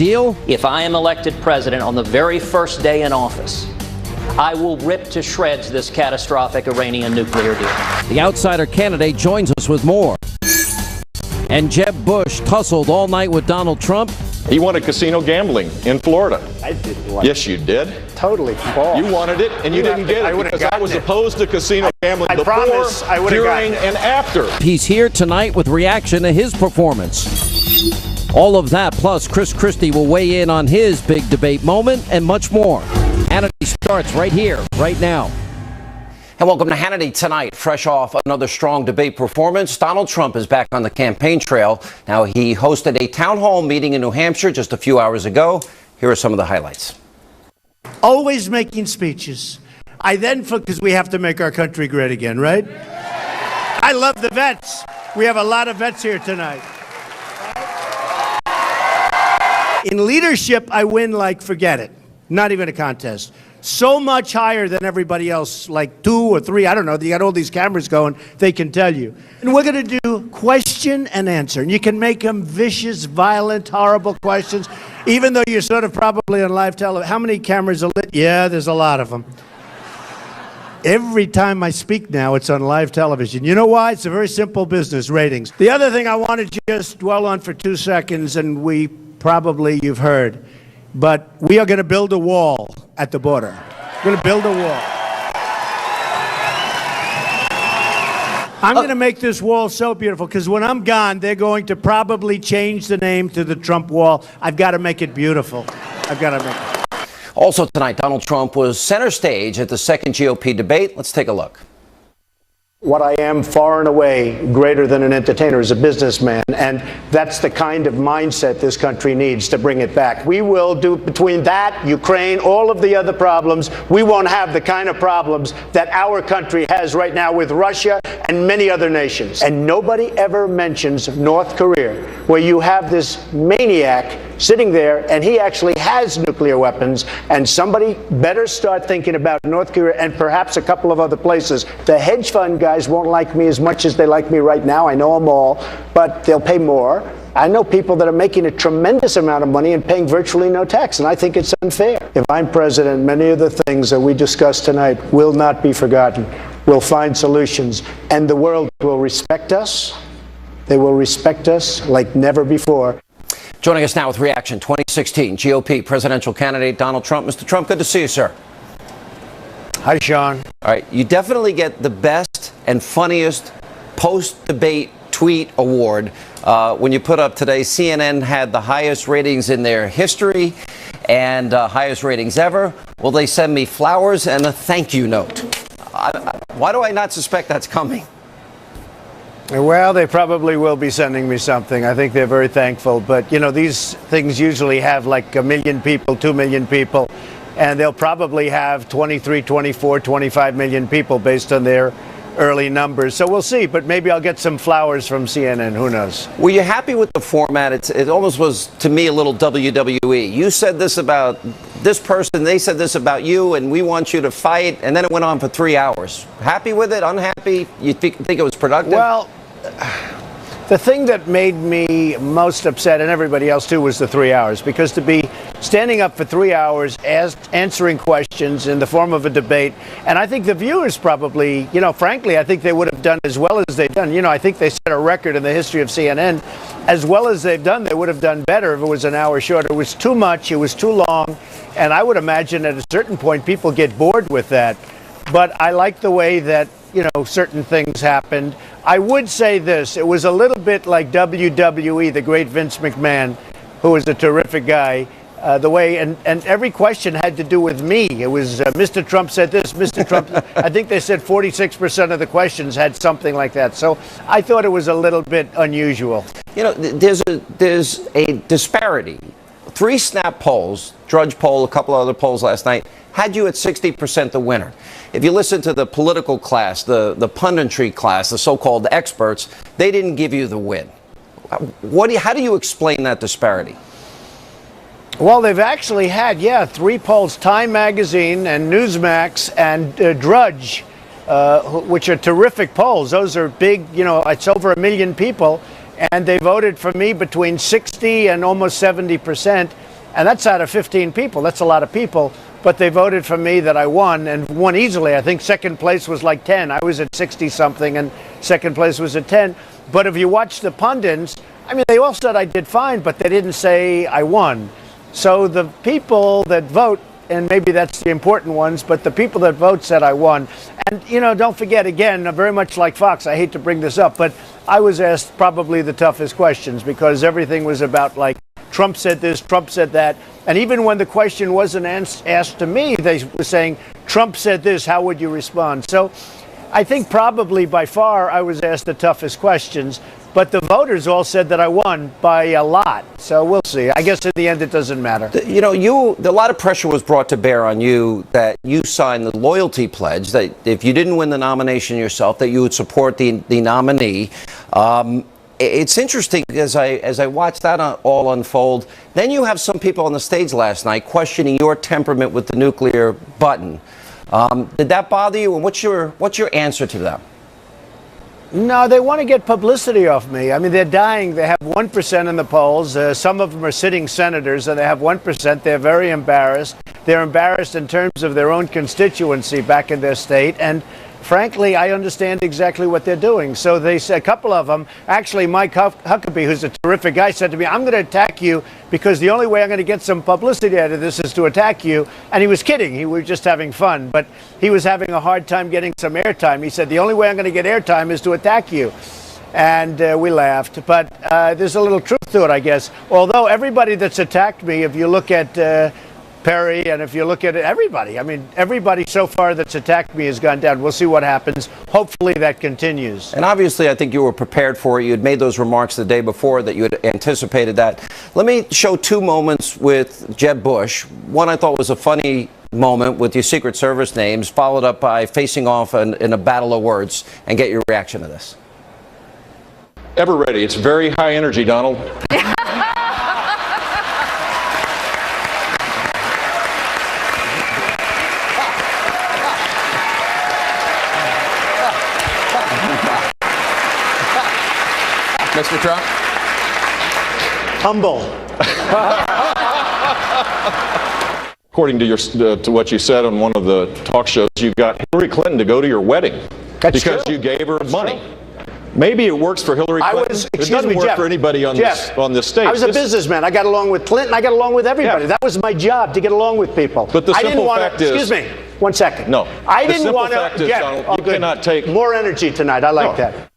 deal? If I am elected president on the very first day in office, I will rip to shreds this catastrophic Iranian nuclear deal. The outsider candidate joins us with more. And Jeb Bush tussled all night with Donald Trump. He wanted casino gambling in Florida. I didn't want Yes, you did. Totally false. You wanted it, and you didn't get it because I was opposed to casino gambling before, during, and after. He's here tonight with reaction to his performance. All of that, plus Chris Christie will weigh in on his big debate moment and much more. Hannity starts right here, right now. And welcome to Hannity Tonight. Fresh off another strong debate performance, Donald Trump is back on the campaign trail. Now, he hosted a town hall meeting in New Hampshire just a few hours ago. Here are some of the highlights. Always making speeches. I then, because we have to make our country great again, right? I love the vets. We have a lot of vets here tonight. In leadership, I win like forget it. Not even a contest. So much higher than everybody else, like 2 or 3, I don't know. You got all these cameras going, they can tell you. And we're going to do question and answer. And you can make them vicious, violent, horrible questions, even though you're sort of probably on live television. How many cameras are lit? Yeah, there's a lot of them. Every time I speak now, it's on live television. You know why? It's a very simple business, ratings. The other thing I want to just dwell on for 2 seconds, and you've heard, but we are going to build a wall at the border. We're going to build a wall. I'm going to make this wall so beautiful because when I'm gone, they're going to probably change the name to the Trump wall. I've got to make it beautiful. I've got to make it. Also tonight, Donald Trump was center stage at the second GOP debate. Let's take a look. What I am far and away greater than an entertainer is a businessman, and that's the kind of mindset this country needs to bring it back. We will do, between that, Ukraine, all of the other problems, we won't have the kind of problems that our country has right now with Russia and many other nations. And nobody ever mentions North Korea, where you have this maniac sitting there, and he actually has nuclear weapons, and somebody better start thinking about North Korea and perhaps a couple of other places. The hedge fund guys won't like me as much as they like me right now. I know them all, but they'll pay more. I know people that are making a tremendous amount of money and paying virtually no tax, and I think it's unfair. If I'm president, many of the things that we discussed tonight will not be forgotten. We'll find solutions, and the world will respect us. They will respect us like never before. Joining us now with reaction, 2016 GOP presidential candidate Donald Trump. Mr. Trump, good to see you, sir. Hi, Sean. All right, you definitely get the best and funniest post-debate tweet award. When you put up today, CNN had the highest ratings in their history and highest ratings ever. Will they send me flowers and a thank you note? Why do I not suspect that's coming? Well, they probably will be sending me something. I think they're very thankful. But, you know, these things usually have like 1 million people, 2 million people, and they'll probably have 23, 24, 25 million people based on their early numbers. So we'll see. But maybe I'll get some flowers from CNN. Who knows? Were you happy with the format? It almost was, to me, a little WWE. You said this about this person, they said this about you, and we want you to fight. And then it went on for 3 hours. Happy with it? Unhappy? You think it was productive? Well, the thing that made me most upset, and everybody else too, was the 3 hours. Because to be standing up for 3 hours, answering questions in the form of a debate, and I think the viewers probably, you know, frankly, I think they would have done as well as they've done. You know, I think they set a record in the history of CNN. As well as they've done, they would have done better if it was an hour shorter. It was too much, it was too long, and I would imagine at a certain point people get bored with that. But I like the way that, you know, certain things happened. I would say this, it was a little bit like WWE, the great Vince McMahon, who was a terrific guy. The way, and every question had to do with me. It was Mr. Trump said this, Mr. Trump. I think they said 46% of the questions had something like that. So I thought it was a little bit unusual. You know, there's a disparity. 3 snap polls, Drudge poll, a couple of other polls last night, had you at 60% the winner. If you listen to the political class, the punditry class, the so-called experts, they didn't give you the win. How do you explain that disparity? Well, they've actually had, 3 polls, Time Magazine and Newsmax and Drudge, which are terrific polls. Those are big, you know, it's over 1 million people, and they voted for me between 60 and almost 70%. And that's out of 15 people. That's a lot of people. But they voted for me that I won, and won easily. I think second place was like 10. I was at 60-something, and second place was at 10. But if you watch the pundits, I mean, they all said I did fine, but they didn't say I won. So the people that vote, and maybe that's the important ones, but the people that vote said I won. And, you know, don't forget, again, very much like Fox, I hate to bring this up, but I was asked probably the toughest questions because everything was about, like, Trump said this, Trump said that. And even when the question wasn't asked to me, they were saying, Trump said this, how would you respond? So I think probably by far I was asked the toughest questions, but the voters all said that I won by a lot. So we'll see. I guess in the end it doesn't matter. You know, a lot of pressure was brought to bear on you that you signed the loyalty pledge that if you didn't win the nomination yourself, that you would support the nominee. It's interesting as I watch that all unfold. Then you have some people on the stage last night questioning your temperament with the nuclear button. Did that bother you? And what's your answer to them? No, they want to get publicity off me. I mean, they're dying. They have 1% in the polls. Some of them are sitting senators, and they have 1%. They're very embarrassed. They're embarrassed in terms of their own constituency back in their state. And frankly, I understand exactly what they're doing. So they said, a couple of them, actually Mike Huckabee, who's a terrific guy, said to me, I'm going to attack you because the only way I'm going to get some publicity out of this is to attack you. And he was kidding. He was just having fun. But he was having a hard time getting some airtime. He said, the only way I'm going to get airtime is to attack you. And we laughed. But there's a little truth to it, I guess. Although everybody that's attacked me, if you look at Perry, and if you look at it, everybody, I mean, everybody so far that's attacked me has gone down. We'll see what happens. Hopefully that continues. And obviously, I think you were prepared for it. You had made those remarks the day before that you had anticipated that. Let me show two moments with Jeb Bush. One I thought was a funny moment with your Secret Service names, followed up by facing off in a battle of words, and get your reaction to this. Ever ready. It's very high energy, Donald. Mr. Trump? Humble. According to what you said on one of the talk shows, you got Hillary Clinton to go to your wedding because you gave her money. Maybe it works for Hillary Clinton. It doesn't work for anybody on this stage. I was a businessman. I got along with Clinton. I got along with everybody. That was my job, to get along with people. But the simple fact is... Excuse me. 1 second. No. I didn't want to... The simple fact is, Donald, you cannot take... More energy tonight. I like that.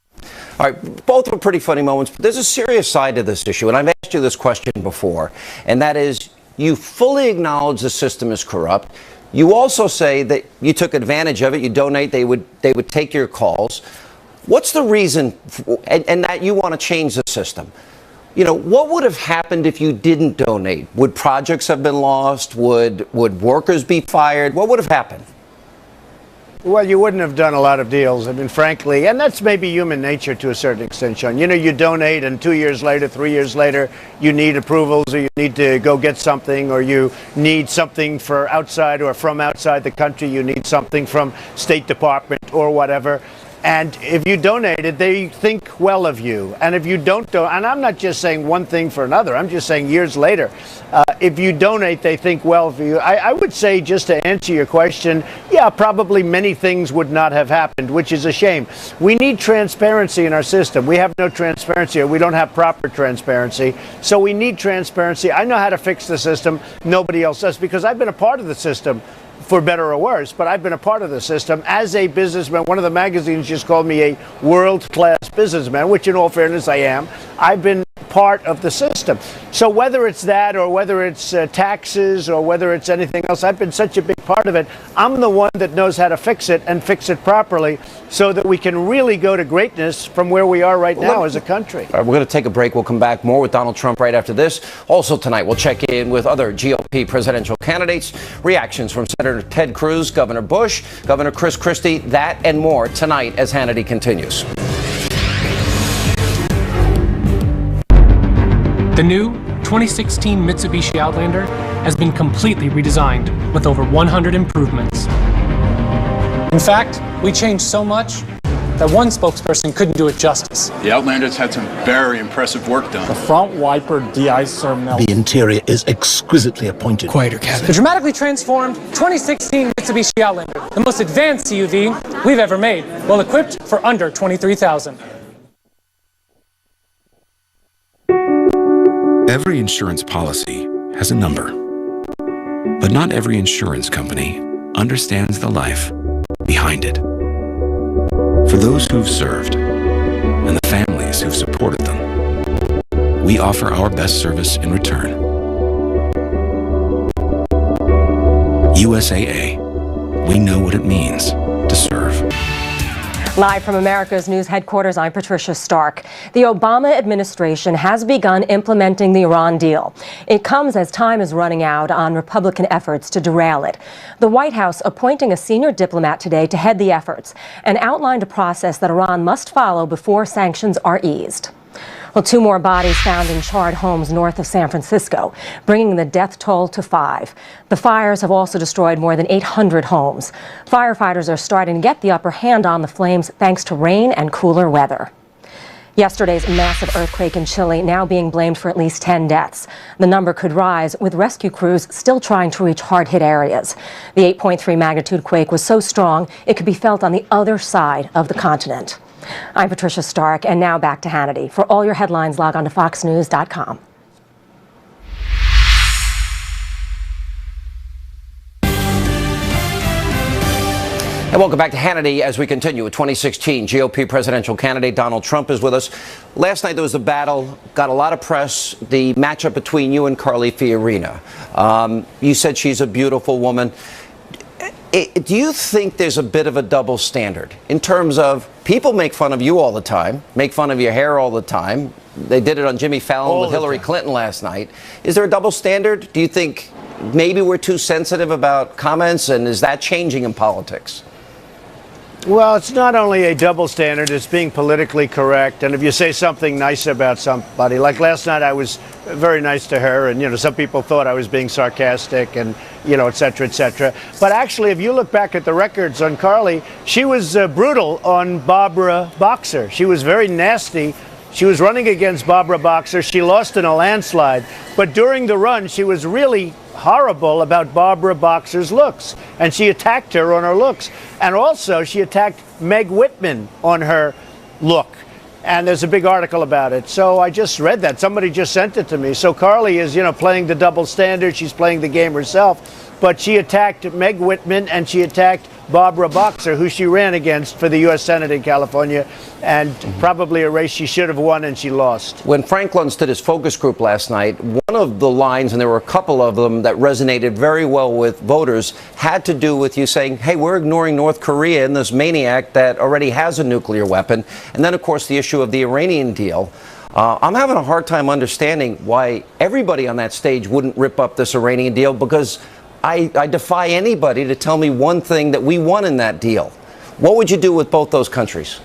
All right, both were pretty funny moments, but there's a serious side to this issue, and I've asked you this question before, and that is, you fully acknowledge the system is corrupt. You also say that you took advantage of it. You donate, they would take your calls. What's the reason, and that you want to change the system? You know, what would have happened if you didn't donate? Would projects have been lost? Would workers be fired? What would have happened? Well, you wouldn't have done a lot of deals, I mean, frankly, and that's maybe human nature to a certain extent, Sean. You know, you donate, and 2 years later, 3 years later, you need approvals, or you need to go get something, or you need something for outside or from outside the country, you need something from State Department or whatever. And if you donated, they think well of you. And if you don't donate, and I'm not just saying one thing for another, I'm just saying years later, if you donate, they think well of you. I would say, just to answer your question, yeah, probably many things would not have happened, which is a shame. We need transparency in our system. We have no transparency, or we don't have proper transparency. So we need transparency. I know how to fix the system. Nobody else does, because I've been a part of the system, for better or worse, but I've been a part of the system as a businessman. One of the magazines just called me a world-class businessman, which in all fairness I am. I've been part of the system. So whether it's that, or whether it's taxes, or whether it's anything else, I've been such a big part of it. I'm the one that knows how to fix it, and fix it properly, so that we can really go to greatness from where we are right now as a country. All right, we're going to take a break. We'll come back more with Donald Trump right after this. Also tonight, we'll check in with other GOP presidential candidates, reactions from Senator Ted Cruz, Governor Bush, Governor Chris Christie, that and more tonight as Hannity continues. The new 2016 Mitsubishi Outlander has been completely redesigned with over 100 improvements. In fact, we changed so much, that one spokesperson couldn't do it justice. The Outlander's had some very impressive work done. The front wiper de-icer melt. The interior is exquisitely appointed. Quieter cabin. The dramatically transformed 2016 Mitsubishi Outlander, the most advanced CUV we've ever made, well equipped for under $23,000. Every insurance policy has a number, but not every insurance company understands the life behind it. For those who've served and the families who've supported them, we offer our best service in return. USAA, we know what it means to serve. Live from America's News headquarters, I'm Patricia Stark. The Obama administration has begun implementing the Iran deal. It comes as time is running out on Republican efforts to derail it. The White House appointing a senior diplomat today to head the efforts and outlined a process that Iran must follow before sanctions are eased. Well, 2 more bodies found in charred homes north of San Francisco, bringing the death toll to 5. The fires have also destroyed more than 800 homes. Firefighters are starting to get the upper hand on the flames thanks to rain and cooler weather. Yesterday's massive earthquake in Chile now being blamed for at least 10 deaths. The number could rise, with rescue crews still trying to reach hard-hit areas. The 8.3 magnitude quake was so strong it could be felt on the other side of the continent. I'm Patricia Stark, and now back to Hannity. For all your headlines, log on to foxnews.com. And welcome back to Hannity as we continue with 2016. GOP presidential candidate Donald Trump is with us. Last night there was a battle, got a lot of press, the matchup between you and Carly Fiorina. You said she's a beautiful woman. Do you think there's a bit of a double standard in terms of people make fun of you all the time, make fun of your hair all the time? They did it on Jimmy Fallon with Hillary Clinton last night. Is there a double standard? Do you think maybe we're too sensitive about comments, and is that changing in politics? Well, it's not only a double standard, it's being politically correct. And if you say something nice about somebody, like last night I was very nice to her, and, some people thought I was being sarcastic and, et cetera, et cetera. But actually, if you look back at the records on Carly, she was brutal on Barbara Boxer. She was very nasty. She was running against Barbara Boxer. She lost in a landslide. But during the run, she was really horrible about Barbara Boxer's looks. And she attacked her on her looks. And also, she attacked Meg Whitman on her look. And there's a big article about it. So I just read that. Somebody just sent it to me. So Carly is, playing the double standard. She's playing the game herself. But she attacked Meg Whitman and she attacked Barbara Boxer, who she ran against for the U.S. Senate in California, and probably a race she should have won and she lost. When Frank Luntz did his focus group last night, one of the lines, and there were a couple of them that resonated very well with voters, had to do with you saying, hey, we're ignoring North Korea and this maniac that already has a nuclear weapon. And then, of course, the issue of the Iranian deal. I'm having a hard time understanding why everybody on that stage wouldn't rip up this Iranian deal, because I defy anybody to tell me one thing that we won in that deal. What would you do with both those countries?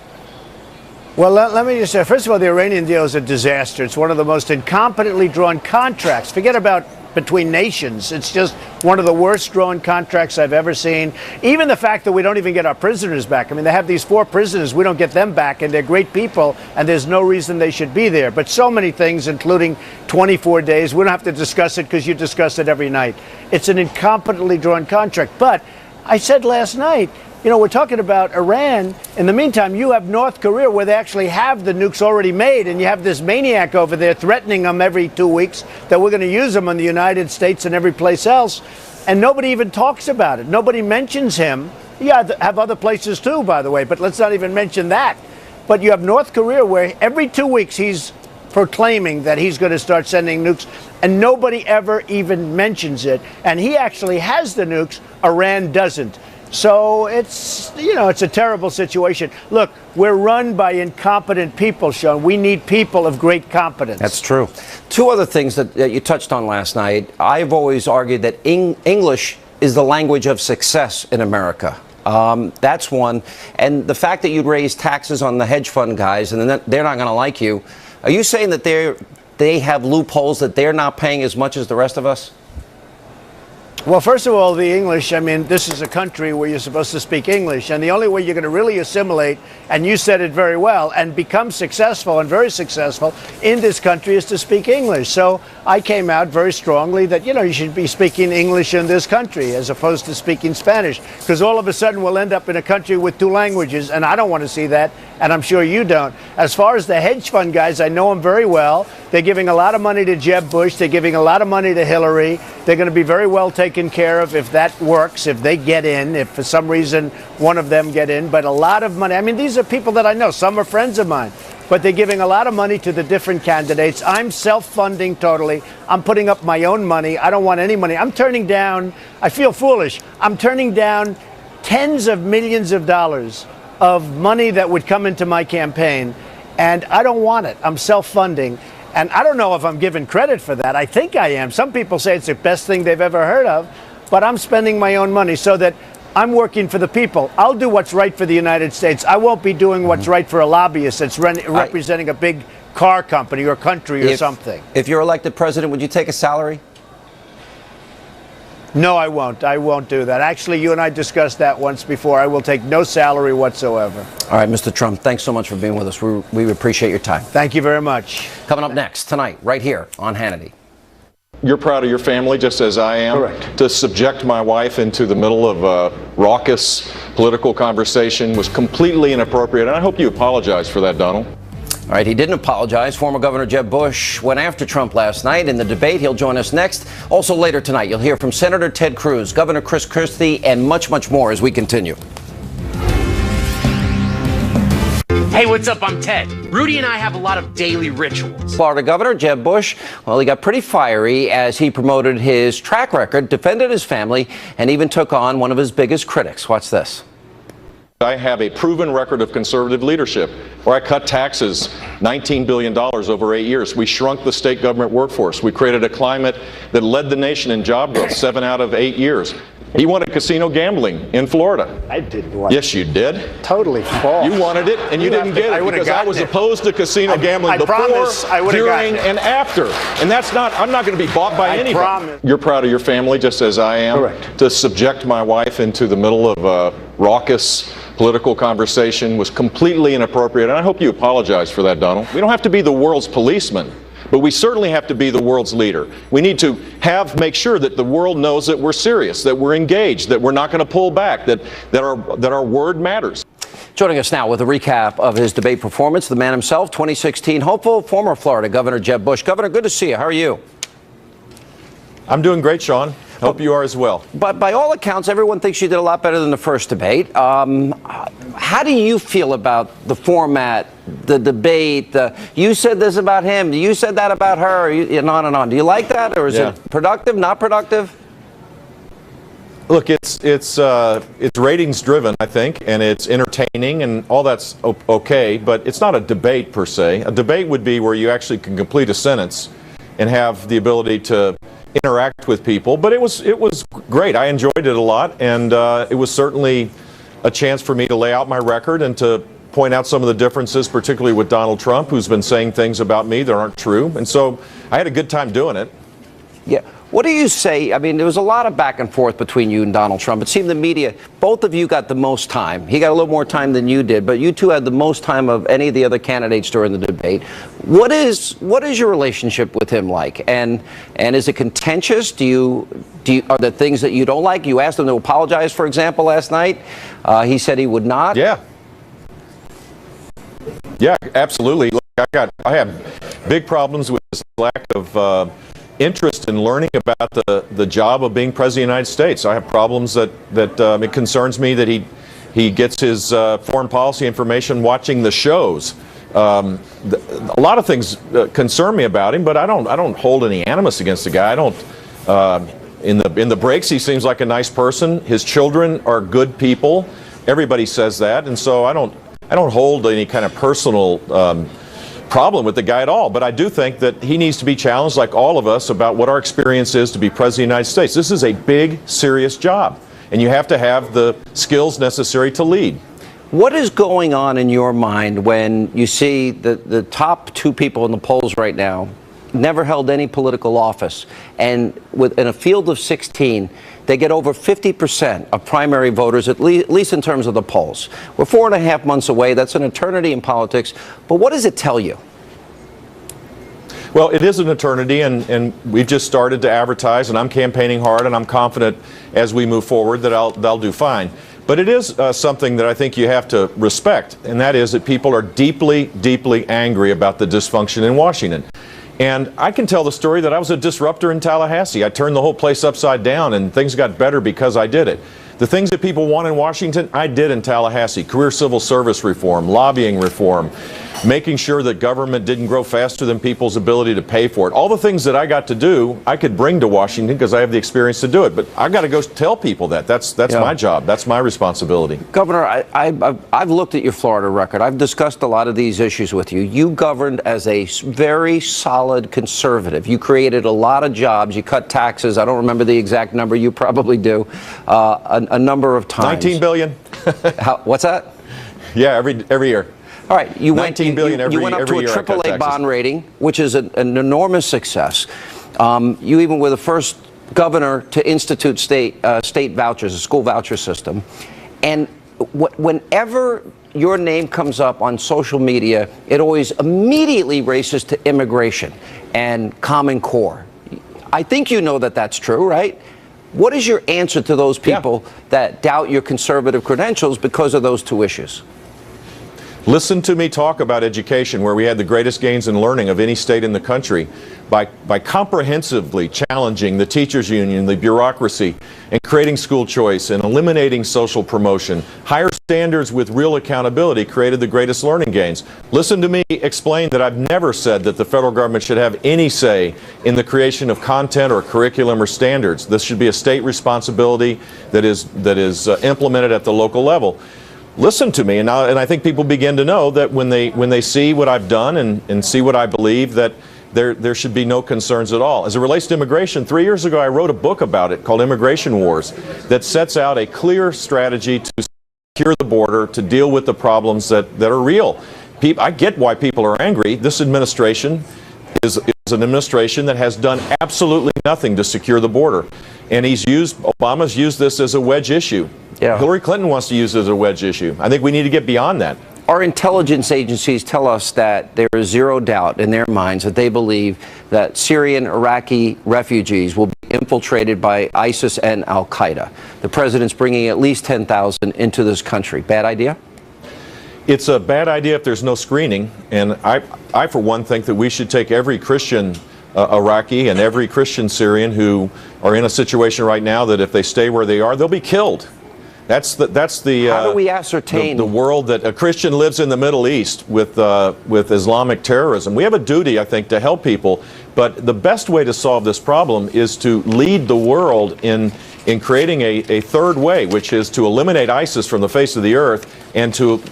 Well, let me just say, first of all, the Iranian deal is a disaster. It's one of the most incompetently drawn contracts. Forget about between nations. It's just one of the worst drawn contracts I've ever seen. Even the fact that we don't even get our prisoners back. I mean, they have these 4 prisoners. We don't get them back, and they're great people, and there's no reason they should be there. But so many things, including 24 days. We don't have to discuss it because you discuss it every night. It's an incompetently drawn contract. But I said last night, we're talking about Iran. In the meantime, you have North Korea, where they actually have the nukes already made, and you have this maniac over there threatening them every 2 weeks that we're going to use them in the United States and every place else. And nobody even talks about it. Nobody mentions him. Yeah, have other places too, by the way, but let's not even mention that. But you have North Korea, where every 2 weeks he's proclaiming that he's going to start sending nukes, and nobody ever even mentions it. And he actually has the nukes. Iran doesn't. So it's, it's a terrible situation. Look, we're run by incompetent people, Sean. We need people of great competence. That's true. 2 other things that you touched on last night. I've always argued that English is the language of success in America. That's one. And the fact that you'd raise taxes on the hedge fund guys and then they're not going to like you. Are you saying that they have loopholes that they're not paying as much as the rest of us? Well, first of all, the English, I mean, this is a country where you're supposed to speak English. And the only way you're going to really assimilate, and you said it very well, and become successful and very successful in this country is to speak English. So I came out very strongly that, you should be speaking English in this country as opposed to speaking Spanish. Because all of a sudden we'll end up in a country with two languages, and I don't want to see that, and I'm sure you don't. As far as the hedge fund guys, I know them very well. They're giving a lot of money to Jeb Bush. They're giving a lot of money to Hillary. They're going to be very well taken care of if that works, if they get in, if for some reason one of them get in. But a lot of money. I mean, these are people that I know. Some are friends of mine. But they're giving a lot of money to the different candidates. I'm self-funding totally. I'm putting up my own money. I don't want any money. I'm turning down, I feel foolish, I'm turning down tens of millions of dollars of money that would come into my campaign. And I don't want it. I'm self-funding. And I don't know if I'm given credit for that. I think I am. Some people say it's the best thing they've ever heard of. But I'm spending my own money so that I'm working for the people. I'll do what's right for the United States. I won't be doing what's right for a lobbyist that's representing a big car company or country or something. If you're elected president, would you take a salary? No, I won't. I won't do that. Actually, you and I discussed that once before. I will take no salary whatsoever. All right, Mr. Trump, thanks so much for being with us. We appreciate your time. Thank you very much. Coming up next tonight, right here on Hannity. You're proud of your family, just as I am. Correct. To subject my wife into the middle of a raucous political conversation was completely inappropriate, and I hope you apologize for that, Donald. All right, he didn't apologize. Former Governor Jeb Bush went after Trump last night in the debate. He'll join us next. Also later tonight, you'll hear from Senator Ted Cruz, Governor Chris Christie, and much, much more as we continue. Hey, what's up? I'm Ted. Rudy and I have a lot of daily rituals. Florida Governor Jeb Bush, well, he got pretty fiery as he promoted his track record, defended his family, and even took on one of his biggest critics. Watch this. I have a proven record of conservative leadership, where I cut taxes $19 billion over 8 years. We shrunk the state government workforce. We created a climate that led the nation in job growth 7 out of 8 years. He wanted casino gambling in Florida. I didn't want it. Yes, you did. Totally false. You wanted it, and you didn't get it because I was opposed to casino gambling before, during, and after. And that's not, I'm not going to be bought by anybody. You're proud of your family, just as I am. Correct. To subject my wife into the middle of a raucous political conversation was completely inappropriate, and I hope you apologize for that, Donald. We don't have to be the world's policeman, but we certainly have to be the world's leader. We need to make sure that the world knows that we're serious, that we're engaged, that we're not going to pull back, that our word matters. Joining us now with a recap of his debate performance, the man himself, 2016 hopeful, former Florida Governor Jeb Bush. Governor, good to see you. How are you? I'm doing great, Sean. Hope you are as well. But by all accounts, everyone thinks you did a lot better than the first debate. How do you feel about the format, the debate? You said this about him. You said that about her. And on and on. Do you like that, or is it productive, not productive? Look, it's ratings driven, I think, and it's entertaining, and all that's okay. But it's not a debate per se. A debate would be where you actually can complete a sentence and have the ability to interact with people. But it was great. I enjoyed it a lot, and it was certainly a chance for me to lay out my record and to point out some of the differences, particularly with Donald Trump, who's been saying things about me that aren't true. And so I had a good time doing it. Yeah. What do you say? I mean, there was a lot of back and forth between you and Donald Trump. It seemed the media, both of you got the most time. He got a little more time than you did, but you two had the most time of any of the other candidates during the debate. What is your relationship with him like? And is it contentious? Are there things that you don't like? You asked him to apologize, for example, last night. He said he would not. Yeah, absolutely. Look, I have big problems with this lack of interest in learning about the job of being president of the United States. I have problems that it concerns me that he gets his foreign policy information watching the shows. A lot of things concern me about him, but I don't hold any animus against the guy. I don't. In the breaks, he seems like a nice person. His children are good people. Everybody says that, and so I don't hold any kind of personal problem with the guy at all. But I do think that he needs to be challenged, like all of us, about what our experience is to be president of the United States. This is a big, serious job, and you have to have the skills necessary to lead. What is going on in your mind when you see the top two people in the polls right now, never held any political office. And in a field of 16, they get over 50% of primary voters, at least in terms of the polls. We're 4.5 months away. That's an eternity in politics. But what does it tell you? Well, it is an eternity, and we've just started to advertise, and I'm campaigning hard, and I'm confident as we move forward that they'll do fine. But it is something that I think you have to respect, and that is that people are deeply, deeply angry about the dysfunction in Washington. And I can tell the story that I was a disruptor in Tallahassee. I turned the whole place upside down, and things got better because I did it. The things that people want in Washington, I did in Tallahassee. Career civil service reform, lobbying reform, making sure that government didn't grow faster than people's ability to pay for it. All the things that I got to do, I could bring to Washington because I have the experience to do it. But I got to go tell people that. That's my job. That's my responsibility. Governor, I've looked at your Florida record. I've discussed a lot of these issues with you. You governed as a very solid conservative. You created a lot of jobs. You cut taxes. I don't remember the exact number. You probably do. A number of times. 19 billion. What's that? Yeah, every year. All right, you went, $19 billion every you went up to a year AAA bond rating, which is an enormous success. You even were the first governor to institute state vouchers, a school voucher system. And whenever your name comes up on social media, it always immediately races to immigration and Common Core. I think you know that that's true, right? What is your answer to those people that doubt your conservative credentials because of those two issues? Listen to me talk about education, where we had the greatest gains in learning of any state in the country, by comprehensively challenging the teachers union, the bureaucracy, and creating school choice and eliminating social promotion. Higher standards with real accountability created the greatest learning gains. Listen to me explain that I've never said that the federal government should have any say in the creation of content or curriculum or standards. This should be a state responsibility that is implemented at the local level. Listen to me, and I think people begin to know that when they see what I've done and see what I believe, that there should be no concerns at all. As it relates to immigration, 3 years ago I wrote a book about it called Immigration Wars that sets out a clear strategy to secure the border, to deal with the problems that are real. I get why people are angry. This administration is an administration that has done absolutely nothing to secure the border. And Obama's used this as a wedge issue. Yeah. Hillary Clinton wants to use it as a wedge issue. I think we need to get beyond that. Our intelligence agencies tell us that there is zero doubt in their minds that they believe that Syrian Iraqi refugees will be infiltrated by ISIS and Al-Qaeda. The president's bringing at least 10,000 into this country. Bad idea? It's a bad idea if there's no screening. And I for one, think that we should take every Christian Iraqi and every Christian Syrian who are in a situation right now that if they stay where they are, they'll be killed. That's the how do we ascertain the world that a Christian lives in the Middle East with Islamic terrorism? We have a duty, I think, to help people, but the best way to solve this problem is to lead the world in creating a third way, which is to eliminate ISIS from the face of the earth and to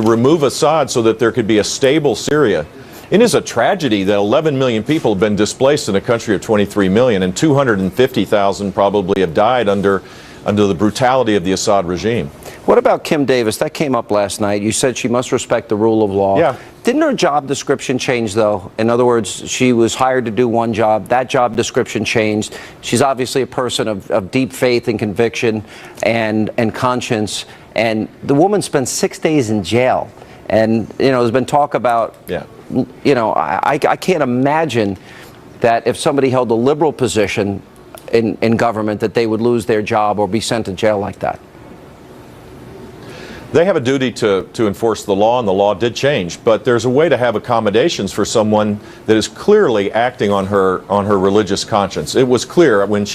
remove Assad so that there could be a stable Syria. It is a tragedy that 11 million people have been displaced in a country of 23 million, and 250,000 probably have died under the brutality of the Assad regime. What about Kim Davis? That came up last night. You said she must respect the rule of law. Yeah. Didn't her job description change, though? In other words, she was hired to do one job. That job description changed. She's obviously a person of deep faith and conviction and conscience. And the woman spent 6 days in jail. And, there's been talk about, I can't imagine that if somebody held a liberal position in government that they would lose their job or be sent to jail like that. They have a duty to enforce the law, and the law did change. But there's a way to have accommodations for someone that is clearly acting on her religious conscience. It was clear when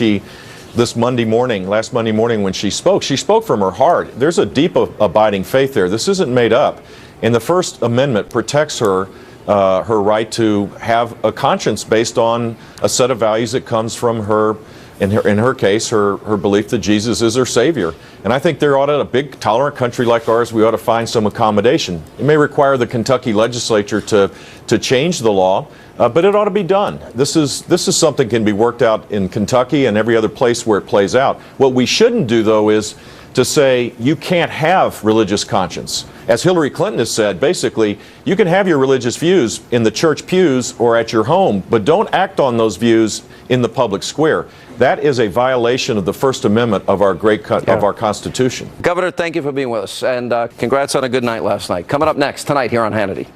last Monday morning, when she spoke from her heart. There's a deep abiding faith there. This isn't made up. And the First Amendment protects her right to have a conscience based on a set of values that comes from her. In her case, her belief that Jesus is her Savior. And I think there ought to, a big, tolerant country like ours, we ought to find some accommodation. It may require the Kentucky legislature to change the law, but it ought to be done. This is something that can be worked out in Kentucky and every other place where it plays out. What we shouldn't do, though, is to say you can't have religious conscience. As Hillary Clinton has said, basically, you can have your religious views in the church pews or at your home, but don't act on those views in the public square. That is a violation of the First Amendment of our of our Constitution. Governor, thank you for being with us, and congrats on a good night last night. Coming up next tonight here on Hannity.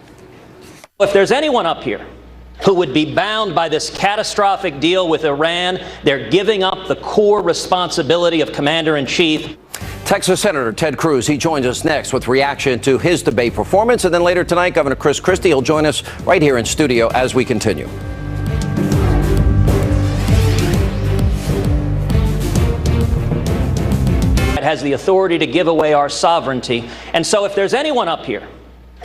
If there's anyone up here who would be bound by this catastrophic deal with Iran, they're giving up the core responsibility of Commander-in-Chief. Texas Senator Ted Cruz, he joins us next with reaction to his debate performance. And then later tonight, Governor Chris Christie, he'll join us right here in studio as we continue. It has the authority to give away our sovereignty. And so if there's anyone up here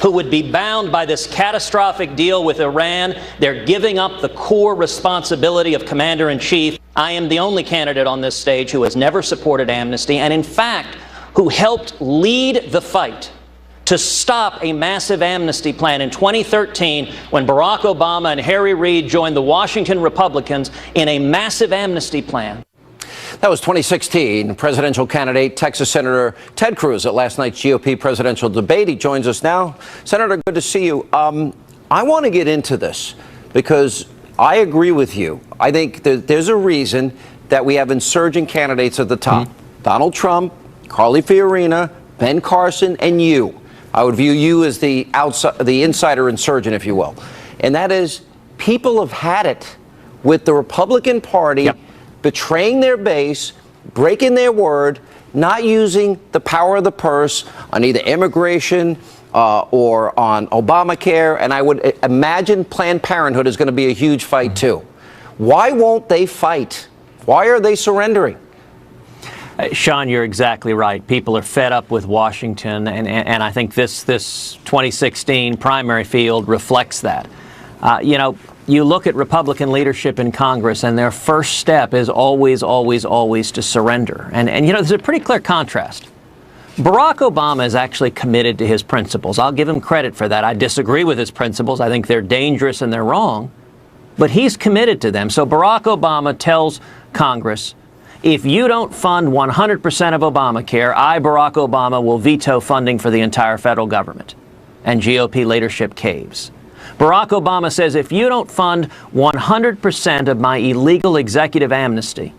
who would be bound by this catastrophic deal with Iran, they're giving up the core responsibility of Commander-in-Chief. I am the only candidate on this stage who has never supported amnesty, and in fact, who helped lead the fight to stop a massive amnesty plan in 2013 when Barack Obama and Harry Reid joined the Washington Republicans in a massive amnesty plan. That was 2016 presidential candidate Texas Senator Ted Cruz at last night's GOP presidential debate. He joins us now. Senator, good to see you. I want to get into this because I agree with you. I think there's a reason that we have insurgent candidates at the top. Donald Trump, Carly Fiorina, Ben Carson, and you. I would view you as the insider insurgent, if you will. And that is, people have had it with the Republican Party betraying their base, breaking their word, not using the power of the purse on either immigration or on Obamacare. And I would imagine Planned Parenthood is going to be a huge fight, too. Why won't they fight? Why are they surrendering? Sean, you're exactly right. People are fed up with Washington, and I think this 2016 primary field reflects that. You look at Republican leadership in Congress, and their first step is always, always, always to surrender. And there's a pretty clear contrast. Barack Obama is actually committed to his principles. I'll give him credit for that. I disagree with his principles. I think they're dangerous and they're wrong. But he's committed to them. So Barack Obama tells Congress, if you don't fund 100% of Obamacare, I, Barack Obama, will veto funding for the entire federal government. And GOP leadership caves. Barack Obama says, if you don't fund 100% of my illegal executive amnesty,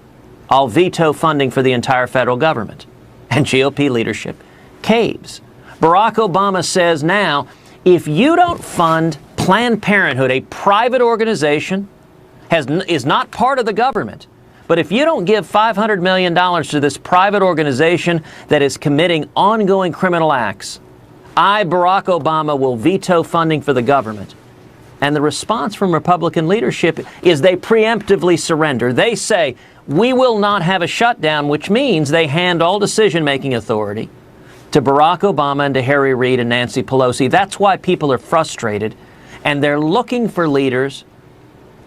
I'll veto funding for the entire federal government. And GOP leadership caves. Barack Obama says now, if you don't fund Planned Parenthood, a private organization, is not part of the government, but if you don't give $500 million to this private organization that is committing ongoing criminal acts, I, Barack Obama, will veto funding for the government. And the response from Republican leadership is they preemptively surrender. They say, we will not have a shutdown, which means they hand all decision-making authority to Barack Obama and to Harry Reid and Nancy Pelosi. That's why people are frustrated, and they're looking for leaders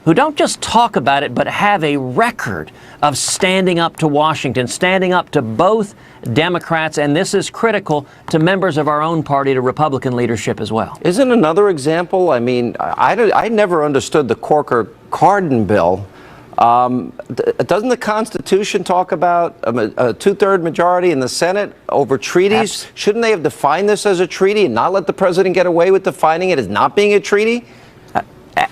who don't just talk about it, but have a record of standing up to Washington, standing up to both Democrats, and this is critical to members of our own party, to Republican leadership as well. Isn't another example, I mean, I never understood the Corker-Cardin bill. Doesn't the Constitution talk about a two-third majority in the Senate over treaties? Shouldn't they have defined this as a treaty and not let the president get away with defining it as not being a treaty?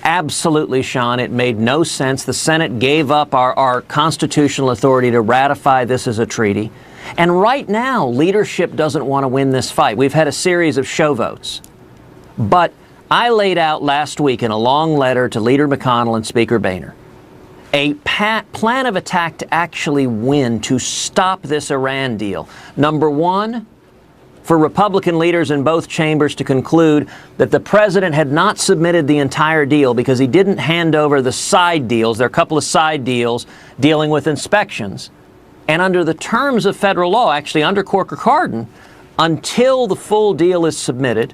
Absolutely, Sean. It made no sense. The Senate gave up our constitutional authority to ratify this as a treaty. And right now, leadership doesn't want to win this fight. We've had a series of show votes. But I laid out last week in a long letter to Leader McConnell and Speaker Boehner a plan of attack to actually win, to stop this Iran deal. Number one, for Republican leaders in both chambers to conclude that the president had not submitted the entire deal because he didn't hand over the side deals. There are a couple of side deals dealing with inspections. And under the terms of federal law, actually under Corker-Cardin, until the full deal is submitted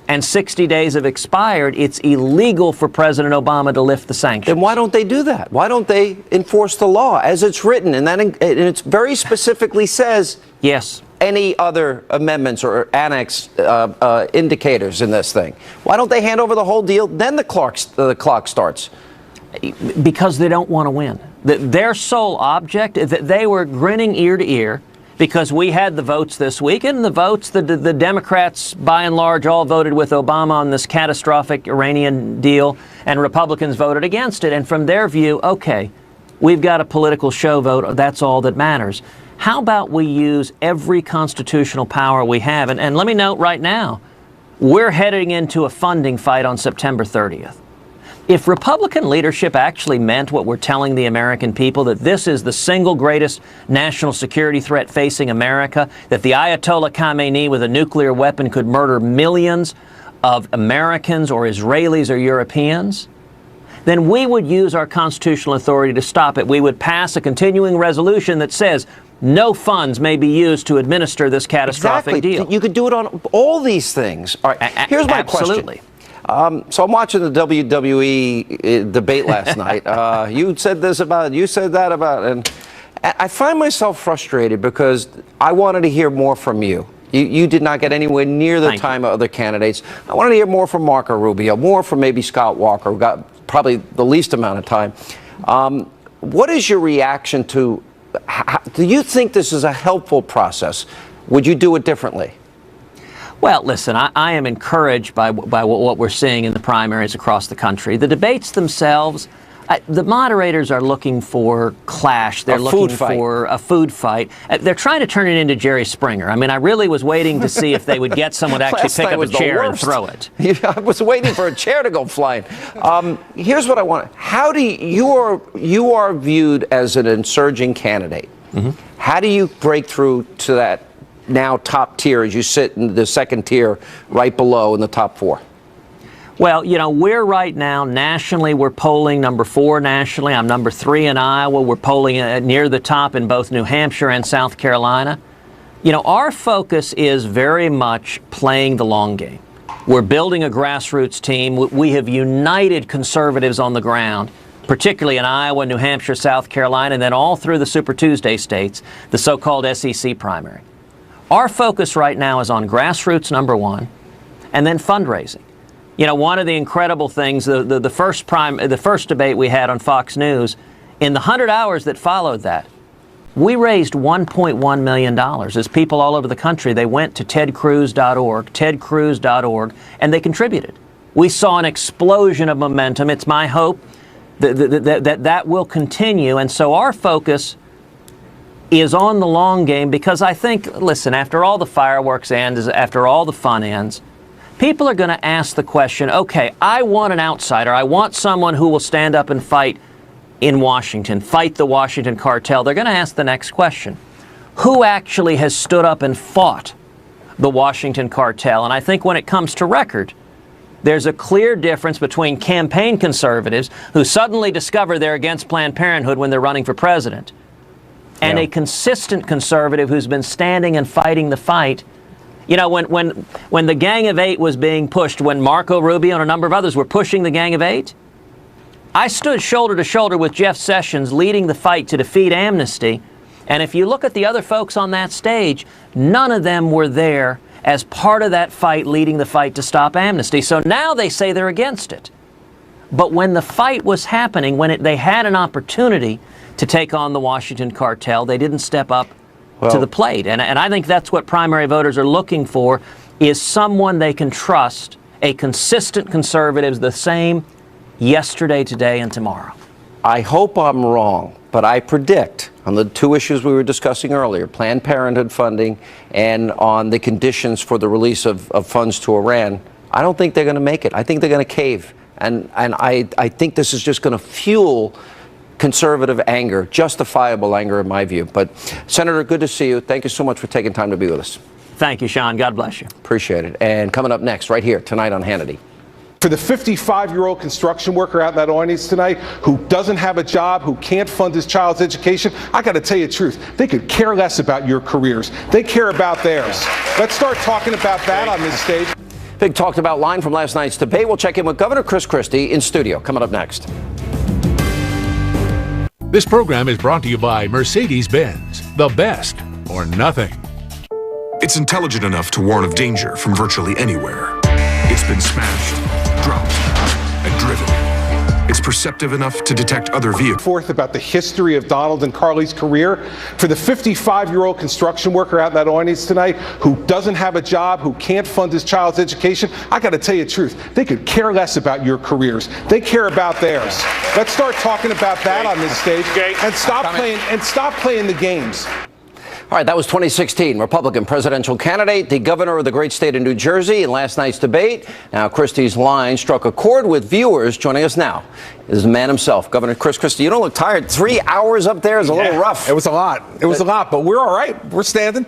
and 60 days have expired, it's illegal for President Obama to lift the sanctions. Then why don't they do that? Why don't they enforce the law as it's written? And it very specifically says yes. Any other amendments or annex indicators in this thing. Why don't they hand over the whole deal? Then the clock starts. Because they don't want to win. Their sole object is that they were grinning ear to ear because we had the votes this week, and the votes, the Democrats, by and large, all voted with Obama on this catastrophic Iranian deal, and Republicans voted against it. And from their view, okay, we've got a political show vote. That's all that matters. How about we use every constitutional power we have? And let me note right now, we're heading into a funding fight on September 30th. If Republican leadership actually meant what we're telling the American people, that this is the single greatest national security threat facing America, that the Ayatollah Khamenei with a nuclear weapon could murder millions of Americans or Israelis or Europeans, then we would use our constitutional authority to stop it. We would pass a continuing resolution that says no funds may be used to administer this catastrophic deal. You could do it on all these things. All right, here's my Absolutely. question. So I'm watching the WWE debate last night. You said this about it, you said that about it, and I find myself frustrated because I wanted to hear more from you. You did not get anywhere near the time of other candidates. I wanted to hear more from Marco Rubio, more from maybe Scott Walker, who got probably the least amount of time. What is your reaction to, do you think this is a helpful process? Would you do it differently? Well, listen, I am encouraged by what we're seeing in the primaries across the country. The debates themselves, the moderators are looking for clash. They're looking for a food fight. They're trying to turn it into Jerry Springer. I mean, I really was waiting to see if they would get someone to actually pick up a chair and throw it. I was waiting for a chair to go flying. Here's what I want. How do you are viewed as an insurging candidate? Mm-hmm. How do you break through to that now top tier as you sit in the second tier right below in the top four? Well, you know, we're right now nationally, we're polling number 4 nationally. I'm number 3 in Iowa. We're polling near the top in both New Hampshire and South Carolina. You know, our focus is very much playing the long game. We're building a grassroots team. We have united conservatives on the ground, particularly in Iowa, New Hampshire, South Carolina, and then all through the Super Tuesday states, the so-called SEC primary. Our focus right now is on grassroots, number 1, and then fundraising. You know, one of the incredible things, the first debate we had on Fox News, in the 100 hours that followed that, we raised $1.1 million as people all over the country, they went to tedcruz.org, and they contributed. We saw an explosion of momentum. It's my hope that will continue, and so our focus is on the long game, because I think, listen, after all the fireworks ends, after all the fun ends, people are going to ask the question, okay, I want an outsider. I want someone who will stand up and fight in Washington, fight the Washington cartel. They're going to ask the next question. Who actually has stood up and fought the Washington cartel? And I think when it comes to record, there's a clear difference between campaign conservatives who suddenly discover they're against Planned Parenthood when they're running for president, and a consistent conservative who's been standing and fighting the fight. You know, when the Gang of 8 was being pushed, when Marco Rubio and a number of others were pushing the Gang of 8, I stood shoulder to shoulder with Jeff Sessions leading the fight to defeat amnesty. And if you look at the other folks on that stage, none of them were there as part of that fight, leading the fight to stop amnesty. So now they say they're against it. But when the fight was happening, when they had an opportunity to take on the Washington cartel, they didn't step up to the plate. And I think that's what primary voters are looking for, is someone they can trust, a consistent conservative, the same yesterday, today, and tomorrow. I hope I'm wrong, but I predict on the 2 issues we were discussing earlier, Planned Parenthood funding and on the conditions for the release of funds to Iran, I don't think they're going to make it. I think they're going to cave. And I think this is just going to fuel conservative anger, justifiable anger in my view. But Senator, good to see you. Thank you so much for taking time to be with us. Thank you, Sean. God bless you. Appreciate it. And coming up next, right here tonight on Hannity. For the 55-year-old construction worker out in that audience tonight who doesn't have a job, who can't fund his child's education, I got to tell you the truth. They could care less about your careers. They care about theirs. Let's start talking about that on this stage. Big talked about line from last night's debate. We'll check in with Governor Chris Christie in studio. Coming up next. This program is brought to you by Mercedes-Benz, the best or nothing. It's intelligent enough to warn of danger from virtually anywhere. It's been smashed, dropped, and driven. It's perceptive enough to detect other vehicles. Forth about the history of Donald and Carly's career. For the 55-year-old construction worker out in that audience tonight who doesn't have a job, who can't fund his child's education, I got to tell you the truth. They could care less about your careers. They care about theirs. Let's start talking about that on this stage and stop playing the games. All right, that was 2016 Republican presidential candidate, the governor of the great state of New Jersey in last night's debate. Now, Christie's line struck a chord with viewers. Joining us now is the man himself, Governor Chris Christie. You don't look tired. 3 hours up there is a little rough. It was a lot. It was a lot, but we're all right. We're standing.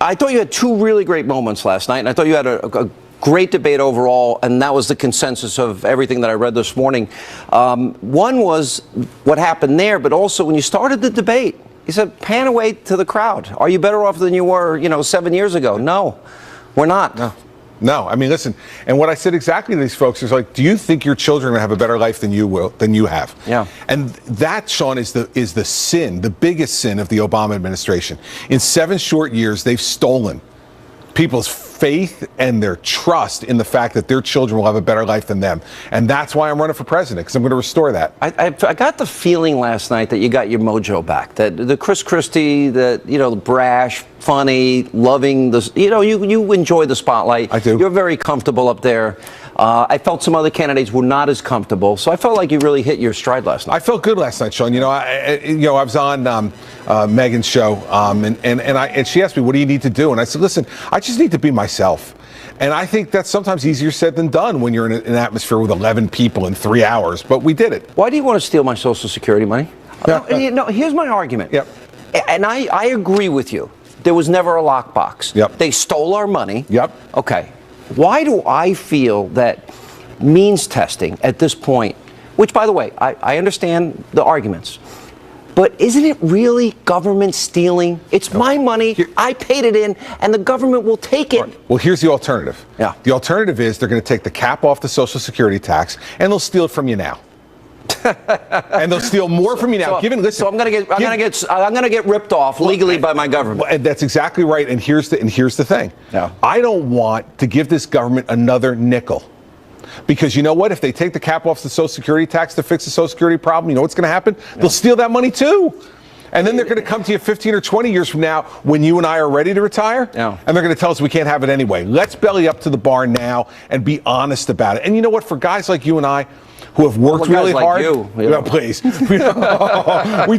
I thought you had 2 really great moments last night, and I thought you had a great debate overall, and that was the consensus of everything that I read this morning. One was what happened there, but also when you started the debate, he said, pan away to the crowd. Are you better off than you were, 7 years ago? No, we're not. No, I mean, listen, and what I said exactly to these folks is like, do you think your children will have a better life than you have? Yeah. And that, Sean, is the sin, the biggest sin of the Obama administration. In 7 short years, they've stolen people's faith and their trust in the fact that their children will have a better life than them. And that's why I'm running for president, because I'm going to restore that. I got the feeling last night that you got your mojo back, that the Chris Christie, brash, funny, loving, you enjoy the spotlight. I do. You're very comfortable up there. I felt some other candidates were not as comfortable, so I felt like you really hit your stride last night. I felt good last night, Sean. I was on Megan's show, and she asked me, "What do you need to do?" And I said, "Listen, I just need to be myself." And I think that's sometimes easier said than done when you're in an atmosphere with 11 people in 3 hours. But we did it. Why do you want to steal my Social Security money? No, here's my argument. Yep. And I agree with you. There was never a lockbox. Yep. They stole our money. Yep. Okay. Why do I feel that means testing at this point, which, by the way, I understand the arguments, but isn't it really government stealing? It's my money, I paid it in, and the government will take it. Right. Well, here's the alternative. Yeah. The alternative is they're going to take the cap off the Social Security tax, and they'll steal it from you now. And they'll steal more from you now. So I'm gonna get ripped off legally by my government. And that's exactly right. And here's the thing. Yeah. I don't want to give this government another nickel. Because you know what? If they take the cap off the Social Security tax to fix the Social Security problem, you know what's going to happen? Yeah. They'll steal that money too. And then they're going to come to you 15 or 20 years from now when you and I are ready to retire. Yeah. And they're going to tell us we can't have it anyway. Let's belly up to the bar now and be honest about it. And you know what? For guys like you and I, who have worked really hard. Please. We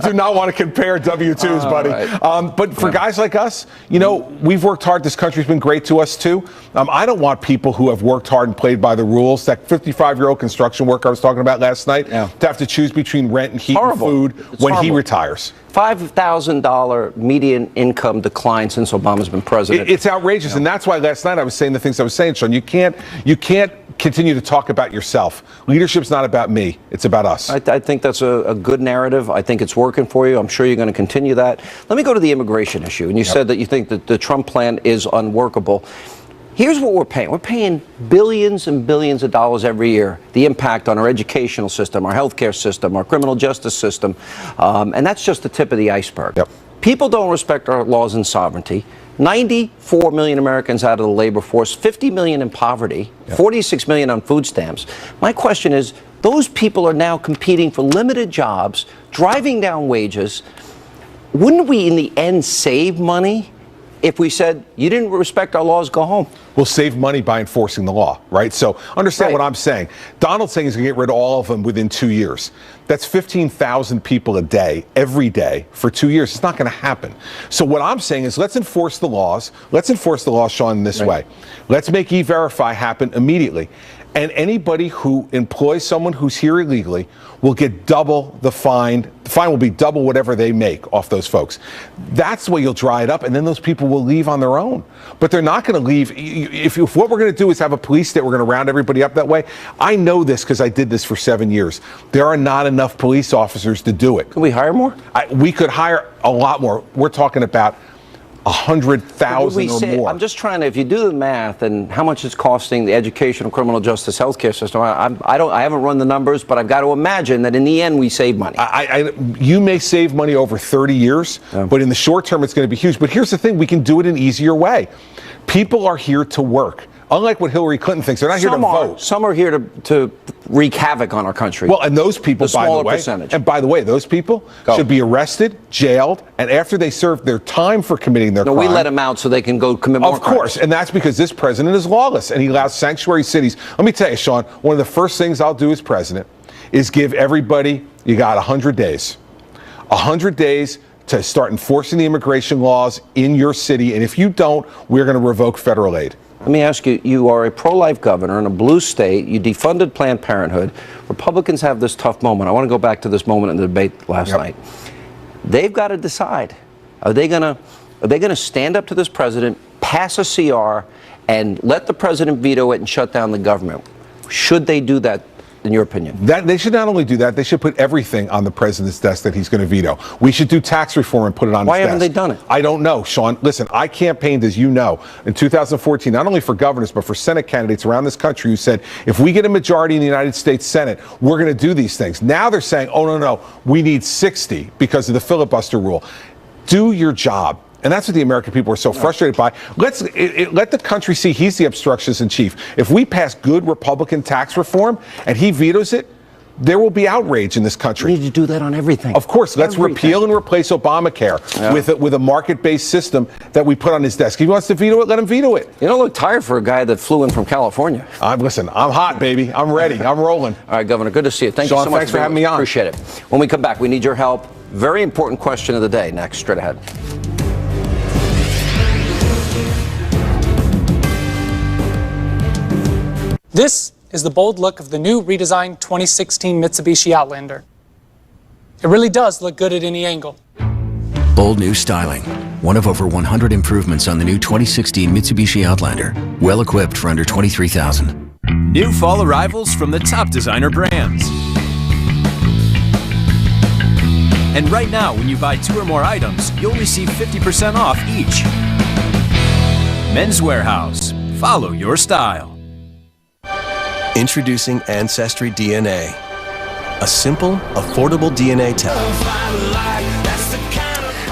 do not want to compare W-2s, buddy. Right. But for guys like us, we've worked hard. This country's been great to us, too. I don't want people who have worked hard and played by the rules, that 55-year-old construction worker I was talking about last night, to have to choose between rent and heat and food when he retires. $5,000 median income decline since Obama's been president. It's outrageous, and that's why last night I was saying the things I was saying, Sean. You can't continue to talk about yourself. Leadership's not about me. It's about us. I think that's a good narrative. I think it's working for you. I'm sure you're going to continue that. Let me go to the immigration issue. And you said that you think that the Trump plan is unworkable. Here's what we're paying. We're paying billions and billions of dollars every year, the impact on our educational system, our healthcare system, our criminal justice system. And that's just the tip of the iceberg. Yep. People don't respect our laws and sovereignty. 94 million Americans out of the labor force, 50 million in poverty, 46 million on food stamps. My question is, those people are now competing for limited jobs, driving down wages. Wouldn't we, in the end, save money if we said, you didn't respect our laws, go home? We'll save money by enforcing the law, right? So understand what I'm saying. Donald's saying he's going to get rid of all of them within 2 years. That's 15,000 people a day, every day, for 2 years. It's not going to happen. So what I'm saying is let's enforce the laws. Let's enforce the laws, Sean, in this way. Let's make E-Verify happen immediately. And anybody who employs someone who's here illegally will get double the fine. The fine will be double whatever they make off those folks. That's the way you'll dry it up, and then those people will leave on their own. But they're not going to leave. If what we're going to do is have a police state, we're going to round everybody up that way. I know this because I did this for 7 years. There are not enough police officers to do it. Can we hire more? We could hire a lot more. We're talking about 100,000 or more. I'm just trying to, if you do the math and how much it's costing the educational, criminal justice, healthcare system, I haven't run the numbers, but I've got to imagine that in the end we save money. You may save money over 30 years, but in the short term it's going to be huge. But here's the thing, we can do it an easier way. People are here to work. Unlike what Hillary Clinton thinks, they're not here to vote. Some are here to wreak havoc on our country. Well, and those people, by the way, and by the way, those people should be arrested, jailed, and after they serve their time for committing their crime. We let them out so they can go commit more crimes. Of course, and that's because this president is lawless, and he allows sanctuary cities. Let me tell you, Sean, one of the first things I'll do as president is give everybody, you got 100 days. 100 days to start enforcing the immigration laws in your city, and if you don't, we're going to revoke federal aid. Let me ask you, you are a pro-life governor in a blue state. You defunded Planned Parenthood. Republicans have this tough moment. I want to go back to this moment in the debate last night. They've got to decide. Are they going to stand up to this president, pass a CR, and let the president veto it and shut down the government? Should they do that, in your opinion? That they should not only do that, they should put everything on the president's desk that he's going to veto. We should do tax reform and put it on his desk. Why haven't they done it? I don't know, Sean. Listen, I campaigned, as you know, in 2014, not only for governors, but for Senate candidates around this country who said, if we get a majority in the United States Senate, we're going to do these things. Now they're saying, oh, no, we need 60 because of the filibuster rule. Do your job. And that's what the American people are so frustrated by. Let the country see he's the obstructionist in chief. If we pass good Republican tax reform and he vetoes it, there will be outrage in this country. We need to do that on everything. Of course, let's repeal and replace Obamacare with a market-based system that we put on his desk. If he wants to veto it, let him veto it. You don't look tired for a guy that flew in from California. Listen, I'm hot, baby. I'm ready. I'm rolling. All right, Governor, good to see you. Thank you Sean, so much. Thanks for having me on. Appreciate it. When we come back, we need your help. Very important question of the day. Next, straight ahead. This is the bold look of the new redesigned 2016 Mitsubishi Outlander. It really does look good at any angle. Bold new styling. One of over 100 improvements on the new 2016 Mitsubishi Outlander. Well equipped for under $23,000. New fall arrivals from the top designer brands. And right now, when you buy 2 or more items, you'll receive 50% off each. Men's Warehouse. Follow your style. Introducing Ancestry DNA. A simple, affordable DNA test.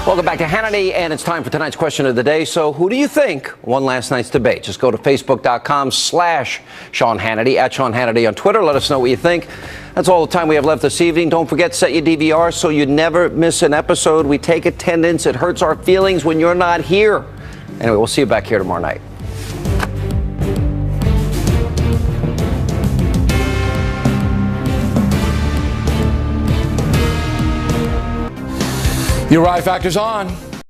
Welcome back to Hannity, and it's time for tonight's question of the day. So who do you think won last night's debate? Just go to Facebook.com/Sean Hannity, at Sean Hannity on Twitter. Let us know what you think. That's all the time we have left this evening. Don't forget, set your DVR so you never miss an episode. We take attendance. It hurts our feelings when you're not here. Anyway, we'll see you back here tomorrow night. Your Rye Factor's on.